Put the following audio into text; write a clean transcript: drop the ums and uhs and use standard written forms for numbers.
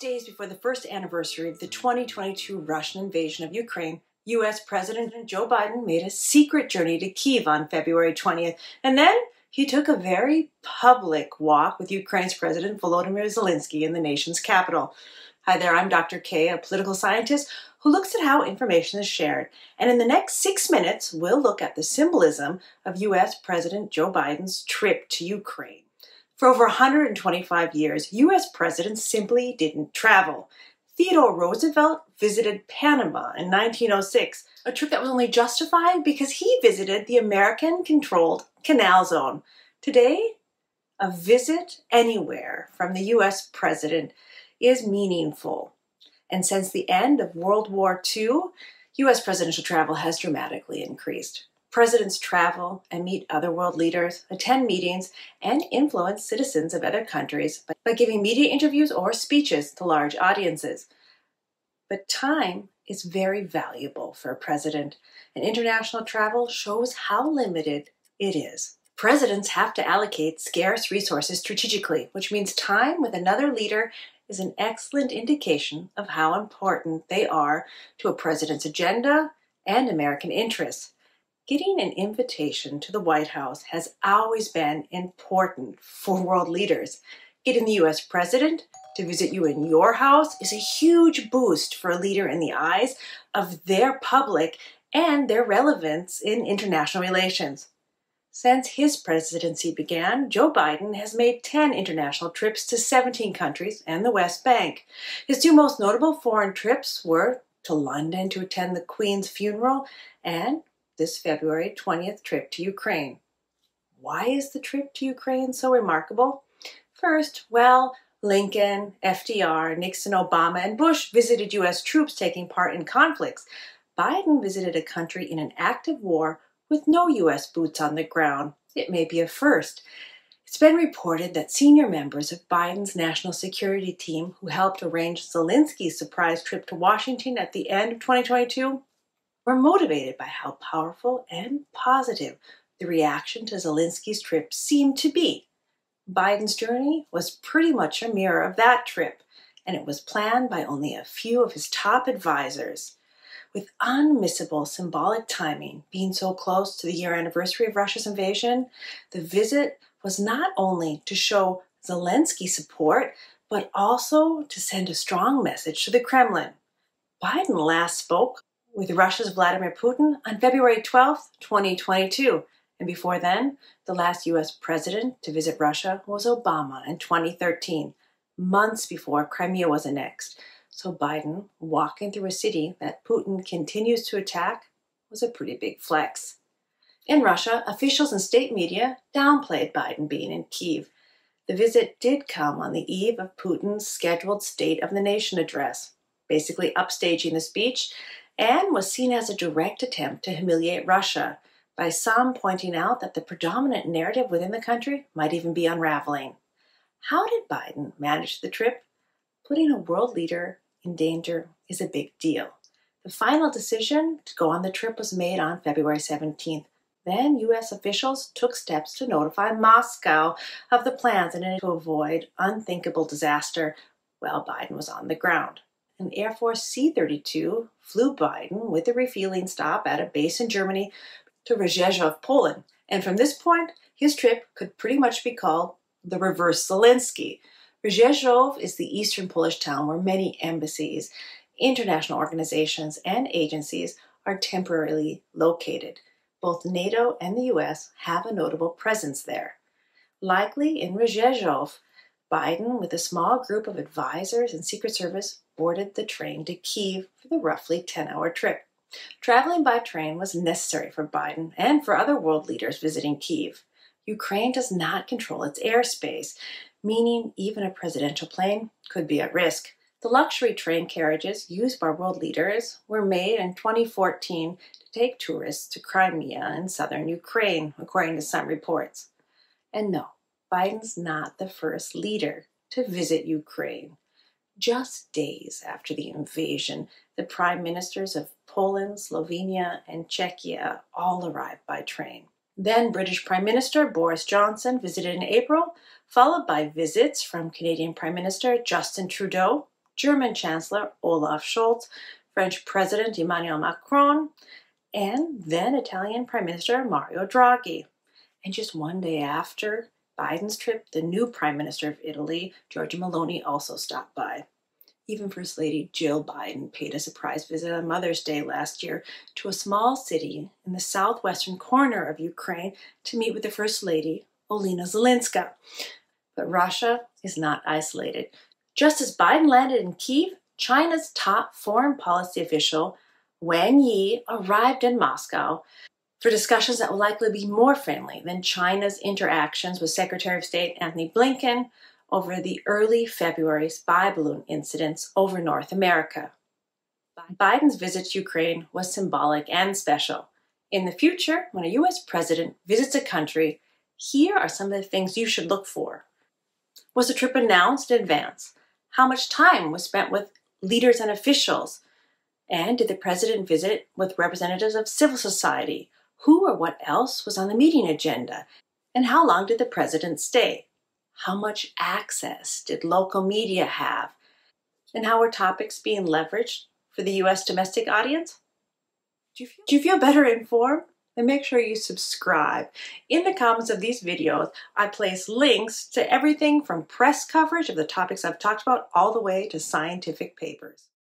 days before the first anniversary of the 2022 Russian invasion of Ukraine, U.S. President Joe Biden made a secret journey to Kyiv on February 20th, and then he took a very public walk with Ukraine's President Volodymyr Zelensky in the nation's capital. Hi there, I'm Dr. K, a political scientist who looks at how information is shared. And in the next 6 minutes, we'll look at the symbolism of U.S. President Joe Biden's trip to Ukraine. For over 125 years, U.S. presidents simply didn't travel. Theodore Roosevelt visited Panama in 1906, a trip that was only justified because he visited the American-controlled Canal Zone. Today, a visit anywhere from the U.S. president is meaningful. And since the end of World War II, U.S. presidential travel has dramatically increased. Presidents travel and meet other world leaders, attend meetings, and influence citizens of other countries by giving media interviews or speeches to large audiences. But time is very valuable for a president, and international travel shows how limited it is. Presidents have to allocate scarce resources strategically, which means time with another leader is an excellent indication of how important they are to a president's agenda and American interests. Getting an invitation to the White House has always been important for world leaders. Getting the U.S. president to visit you in your house is a huge boost for a leader in the eyes of their public and their relevance in international relations. Since his presidency began, Joe Biden has made 10 international trips to 17 countries and the West Bank. His two most notable foreign trips were to London to attend the Queen's funeral and this February 20th trip to Ukraine. Why is the trip to Ukraine so remarkable? First, Lincoln, FDR, Nixon, Obama, and Bush visited U.S. troops taking part in conflicts. Biden visited a country in an active war with no U.S. boots on the ground. It may be a first. It's been reported that senior members of Biden's national security team who helped arrange Zelensky's surprise trip to Washington at the end of 2022 were motivated by how powerful and positive the reaction to Zelensky's trip seemed to be. Biden's journey was pretty much a mirror of that trip, and it was planned by only a few of his top advisors. With unmissable symbolic timing being so close to the year anniversary of Russia's invasion, the visit was not only to show Zelensky support, but also to send a strong message to the Kremlin. Biden last spoke with Russia's Vladimir Putin on February 12, 2022. And before then, the last U.S. president to visit Russia was Obama in 2013, months before Crimea was annexed. So Biden, walking through a city that Putin continues to attack, was a pretty big flex. In Russia, officials and state media downplayed Biden being in Kyiv. The visit did come on the eve of Putin's scheduled State of the Nation address, basically upstaging the speech, and was seen as a direct attempt to humiliate Russia, by some pointing out that the predominant narrative within the country might even be unraveling. How did Biden manage the trip? Putting a world leader in danger is a big deal. The final decision to go on the trip was made on February 17th. Then U.S. officials took steps to notify Moscow of the plans in order to avoid unthinkable disaster while Biden was on the ground. An Air Force C-32 flew Biden with a refueling stop at a base in Germany to Rzeszów, Poland. And from this point, his trip could pretty much be called the reverse Zelensky. Rzeszów is the eastern Polish town where many embassies, international organizations, and agencies are temporarily located. Both NATO and the U.S. have a notable presence there. Likely in Rzeszów, Biden, with a small group of advisors and Secret Service, boarded the train to Kyiv for the roughly 10-hour trip. Traveling by train was necessary for Biden and for other world leaders visiting Kyiv. Ukraine does not control its airspace, meaning even a presidential plane could be at risk. The luxury train carriages used by world leaders were made in 2014 to take tourists to Crimea and southern Ukraine, according to some reports. And no, Biden's not the first leader to visit Ukraine. Just days after the invasion, the prime ministers of Poland, Slovenia, and Czechia all arrived by train. Then British Prime Minister Boris Johnson visited in April, followed by visits from Canadian Prime Minister Justin Trudeau German Chancellor Olaf Scholz, French President Emmanuel Macron, and then Italian Prime Minister Mario Draghi. And just one day after Biden's trip, the new Prime Minister of Italy, Giorgia Meloni, also stopped by. Even First Lady Jill Biden paid a surprise visit on Mother's Day last year to a small city in the southwestern corner of Ukraine to meet with the First Lady, Olena Zelenska. But Russia is not isolated. Just as Biden landed in Kyiv, China's top foreign policy official, Wang Yi, arrived in Moscow for discussions that will likely be more friendly than China's interactions with Secretary of State Antony Blinken over the early February spy balloon incidents over North America. Biden's visit to Ukraine was symbolic and special. In the future, when a U.S. president visits a country, here are some of the things you should look for. Was the trip announced in advance? How much time was spent with leaders and officials? And did the president visit with representatives of civil society? Who or what else was on the meeting agenda? And how long did the president stay? How much access did local media have? And how were topics being leveraged for the U.S. domestic audience? Do you feel better informed? Then make sure you subscribe. In the comments of these videos, I place links to everything from press coverage of the topics I've talked about all the way to scientific papers.